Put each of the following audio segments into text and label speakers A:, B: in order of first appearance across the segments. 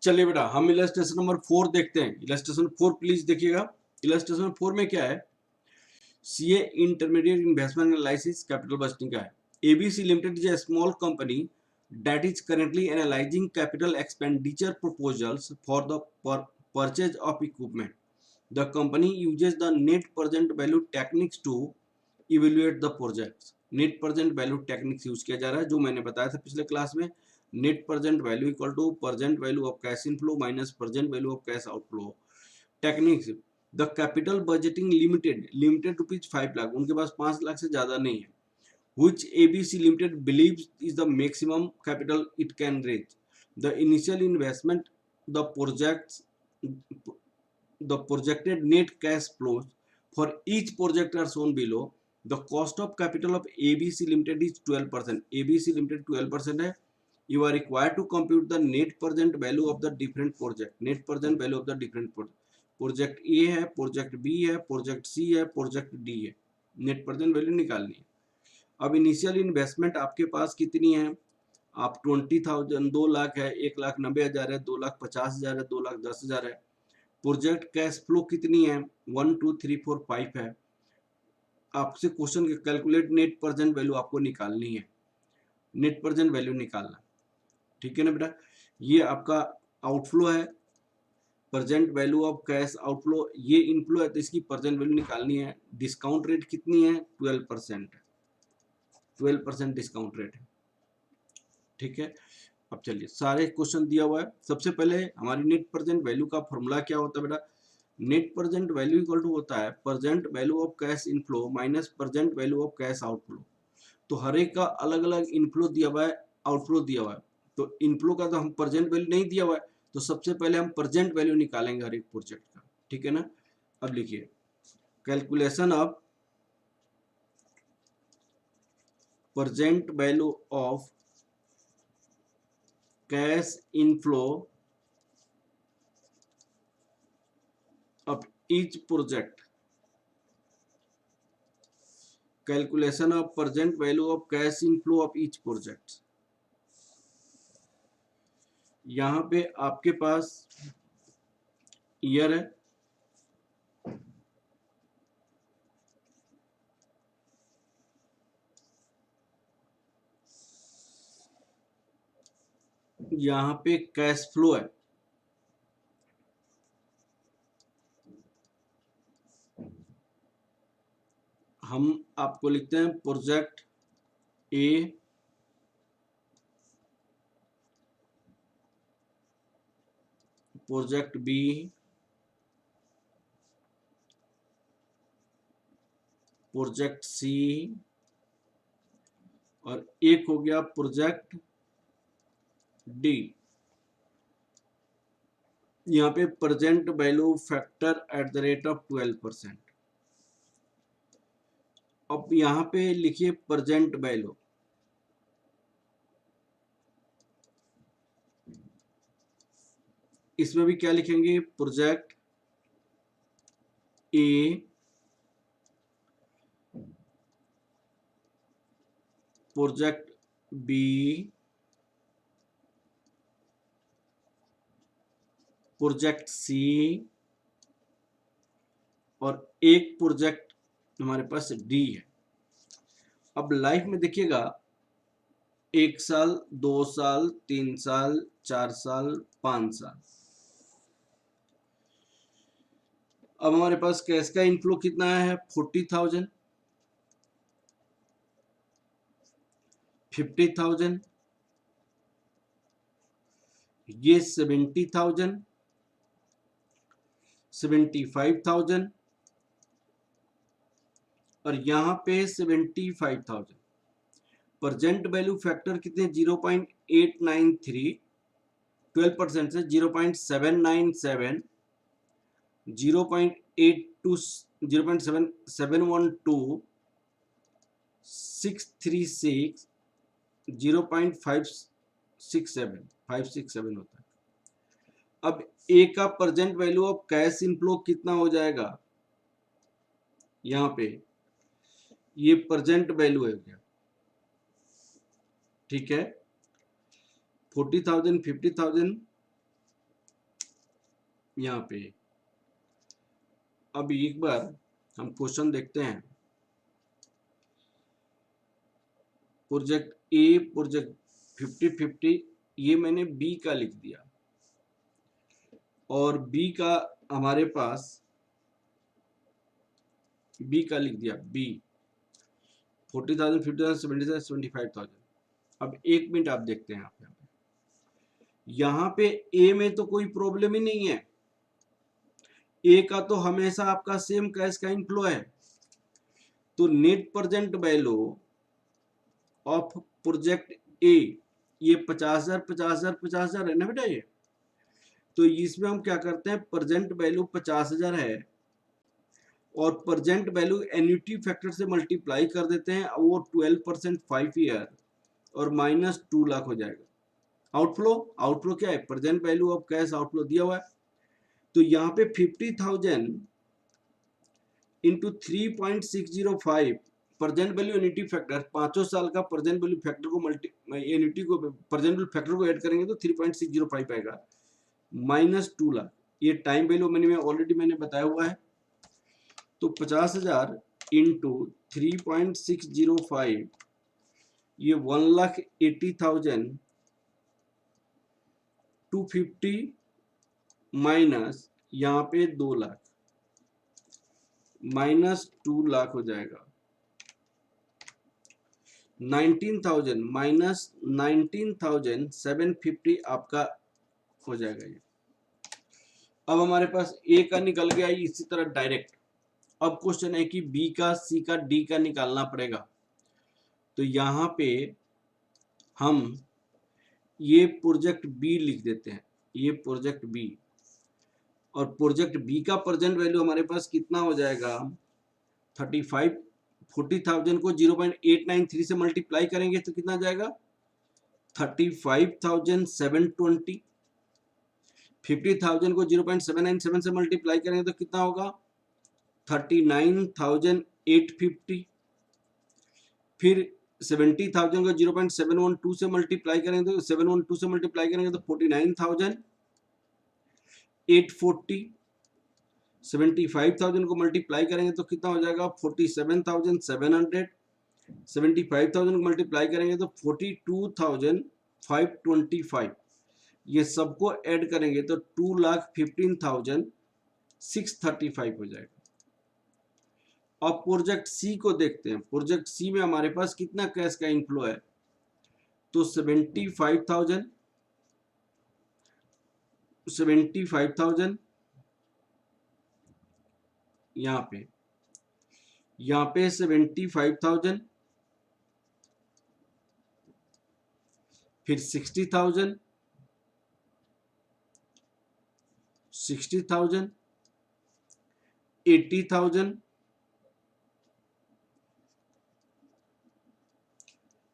A: चलिए बेटा हम इलस्ट्रेशन नंबर 4 देखते हैं। इलस्ट्रेशन 4 प्लीज देखिएगा। इलस्ट्रेशन 4 में क्या है, CA intermediate investment analysis capital budgeting का है। ABC limited is a small company that is currently analyzing capital expenditure proposals for the purchase of equipment. The company uses the net present value techniques to evaluate the projects. Net present value techniques use किया जा रहा है, जो मैंने बताया था पिछले class में। Net present value equal to present value of cash inflow minus present value of cash outflow. Techniques, the capital budgeting limited rupees 5 lakh, उनके पास 5 लाख से ज़्यादा नहीं है, which ABC Limited believes is the maximum capital it can raise. The initial investment, the projected net cash flows for each project are shown below. The cost of capital of ABC Limited is 12%. ABC Limited 12% है. You are required to compute the net present value of the different project. Net present value of the different project. Project A है, project B है, project सी है, project D है। Net present value निकालनी है। अब initial investment आपके पास कितनी है, आप 20,000 2 लाख है, 1,90,000 है, 2,50,000 है, 2,10,000 है। प्रोजेक्ट कैश फ्लो कितनी है, 1 2 3 4 5 है। आपसे question calculate net present value आपको निकालनी है, नेट प्रेजेंट वैल्यू निकालना, ठीक है ना बेटा। ये आपका आउटफ्लो है, present value of cash outflow, ये इनफ्लो है, तो इसकी प्रेजेंट वैल्यू निकालनी है। डिस्काउंट रेट कितनी है, 12%, 12% डिस्काउंट रेट है, ठीक है। अब चलिए सारे क्वेश्चन दिया हुआ है। सबसे पहले हमारी नेट प्रेजेंट वैल्यू का फॉर्मूला क्या होता है बेटा, net present value equal to होता है present value of cash inflow minus present value of cash outflow. तो हर एक का अलग अलग इनफ्लो दिया हुआ है, आउटफ्लो दिया हुआ है। तो इनफ्लो का तो हम प्रेजेंट वैल्यू नहीं दिया हुआ है, तो सबसे पहले हम प्रेजेंट वैल्यू निकालेंगे हर एक प्रोजेक्ट का, ठीक है ना। अब लिखिए calculation of present value of cash inflow of each project. Calculation of present value of cash inflow of each project. यहाँ पे आपके पास ईयर है, यहाँ पे कैश फ्लो है, हम आपको लिखते हैं project A, project B, project C, और एक हो गया प्रोजेक्ट डी। यहाँ पे present value factor at the rate of 12%। अब यहाँ पे लिखिए प्रेजेंट वैल्यू, इसमें भी क्या लिखेंगे, project A, project B, project C, और एक प्रोजेक्ट हमारे पास डी है। अब लाइफ में देखिएगा 1 साल, 2 साल, 3 साल, 4 साल, 5 साल। अब हमारे पास कैश का इनफ्लो कितना है, 40,000, 50,000, ये 70,000, 75,000, और यहाँ पे 75,000। प्रेजेंट वैल्यू फैक्टर कितने, 0.893, 12% से 0.797, 0.82, 0.712, 636, 0.567, 567 होता है। अब ए का present value of cash inflow कितना हो जाएगा, यहाँ पे ये प्रेजेंट वैल्यू है क्या, ठीक है। 40,000, 50,000, यहाँ पे अब एक बार हम क्वेश्चन देखते हैं। प्रोजेक्ट ए, प्रोजेक्ट 50-50, ये मैंने बी का लिख दिया और बी का हमारे पास बी का लिख दिया, बी 40,000, 50,000, 70,000, 75,000। अब एक मिनट आप देखते हैं आप यहाँ पे ए में तो कोई प्रॉब्लम ही नहीं है, ए का तो हमेशा आपका सेम कैश का इनफ्लो है। तो net present value of project A ये 50,000 50,000 50,000 है ना बेटा ये। तो इसमें हम क्या करते हैं, प्रेजेंट वैल्यू 50,000 है और प्रेजेंट वैल्यू एन्युटी फैक्टर से मल्टीप्लाई कर देते हैं, वो 12% 5 ईयर और माइनस 2 लाख हो जाएगा। आउटफ्लो, आउटफ्लो क्या है, present value of cash outflow दिया हुआ है। तो यहाँ पे 50,000 into 3.605 present value annuity factor, 5 साल का प्रेजेंट वैल्यू फैक्टर को एन्युटी को प्रेजेंट वैल्यू फैक्टर को ऐड करेंगे तो 3.605 आएगा माइनस 2 लाख। ये टाइम वैल्यू मैंने ऑलरेडी बताया हुआ है। तो 50,000 इंटू 3.605 ये 1,80,000 250 माइनस यहाँ पे 2 लाख माइनस 2 लाख हो जाएगा 19,000 माइनस 19,750 आपका हो जाएगा ये। अब हमारे पास ए का निकल गया, इसी तरह डायरेक्ट। अब क्वेश्चन है कि बी का, सी का, डी का निकालना पड़ेगा। तो यहाँ पे हम ये प्रोजेक्ट बी लिख देते हैं, ये प्रोजेक्ट बी, और प्रोजेक्ट बी का प्रेजेंट वैल्यू हमारे पास कितना हो जाएगा 35। 40,000 को 0.893 से मल्टीप्लाई करेंगे तो कितना जाएगा 35,720। 50,000 को 0.797 से मल्टीप्लाई करेंगे तो कितना होगा 39,850। फिर 70,000 को 0.712 से मल्टीप्लाई करेंगे तो 712 से मल्टीप्लाई करेंगे तो 49,840। 75,000 को मल्टीप्लाई करेंगे तो कितना हो जाएगा 47,700। 75,000 को मल्टीप्लाई करेंगे तो 42,525। ये सबको ऐड करेंगे तो 2,15,635 हो जाएगा। अब प्रोजेक्ट सी को देखते हैं। प्रोजेक्ट सी में हमारे पास कितना कैश का इनफ्लो है, तो 75,000 यहाँ पे 75,000, फिर 60,000 80,000,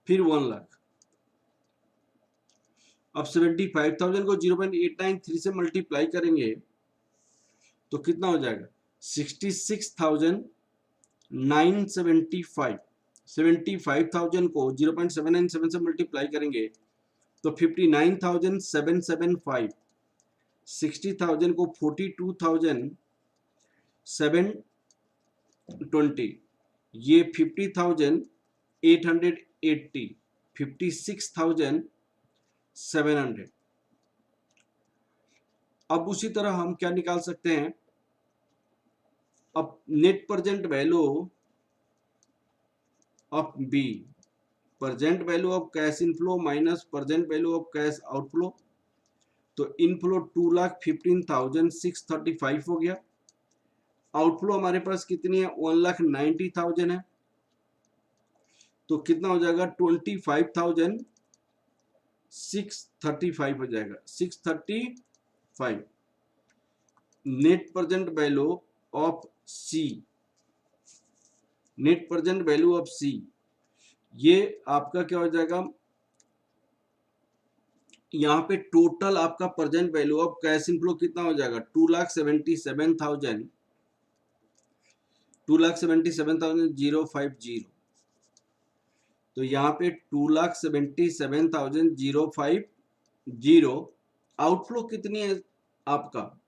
A: फिर 1 लाख। अब 75,000 को 0.893 से मल्टीप्लाई करेंगे तो कितना हो जाएगा 66,975। 75,000 को 0.797 से मल्टीप्लाई करेंगे तो 59,775। 60,000 को 42,720, ये 50,880, 56,700। अब उसी तरह हम क्या निकाल सकते हैं, अब net present value of B, present value of cash inflow minus present value of cash outflow. तो इनफ्लो 2,15,635 हो गया। आउटफ्लो हमारे पास कितनी है 1,90,000 है, तो कितना हो जाएगा 25,635 हो जाएगा 635। Net present value of C, net present value of C, ये आपका क्या हो जाएगा, यहाँ पे टोटल आपका present value of cash inflow कितना हो जाएगा 2,77,050। तो यहाँ पे 2,77,050। आउटफ्लो कितनी है आपका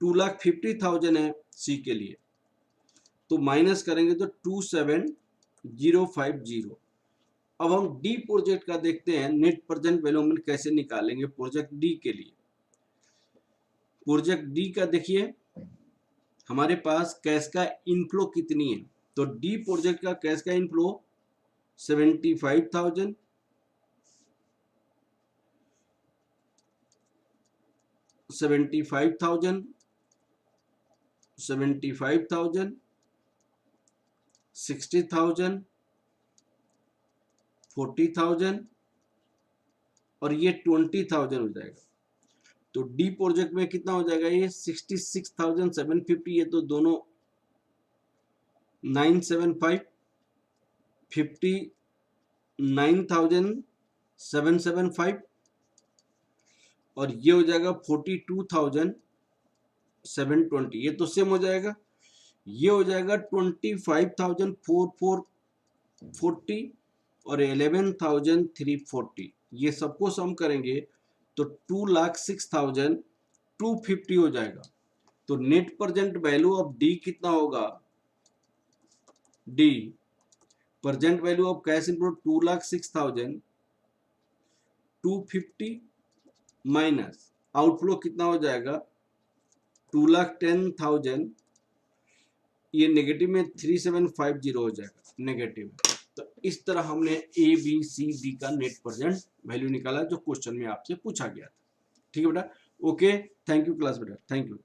A: 2,50,000 है सी के लिए, तो माइनस करेंगे तो 27,050। अब हम डी प्रोजेक्ट का देखते हैं नेट प्रेजेंट वैल्यू हम कैसे निकालेंगे प्रोजेक्ट डी के लिए। प्रोजेक्ट डी का देखिए हमारे पास कैश का इनफ्लो कितनी है, तो डी प्रोजेक्ट का कैश का इनफ्लो 75,000, 75,000, 60,000, 40,000 और ये 20,000 हो जाएगा। तो डी प्रोजेक्ट में कितना हो जाएगा, ये 66,750, ये तो दोनों 975, 59,775 और ये हो जाएगा 42,720, ये तो सेम हो जाएगा। ये हो जाएगा 25,440 और 11,340, ये सबको सम करेंगे तो 2,06,250 हो जाएगा। तो net present value of D कितना होगा, D present value of cash inflow 2,06,250 minus outflow कितना हो जाएगा 2,10,000, ये नेगेटिव में 3750 हो जाएगा नेगेटिव। तो इस तरह हमने ए बी सी डी का नेट प्रेजेंट वैल्यू निकाला जो क्वेश्चन में आपसे पूछा गया था। ठीक है बेटा, ओके, थैंक यू क्लास बेटा, थैंक यू।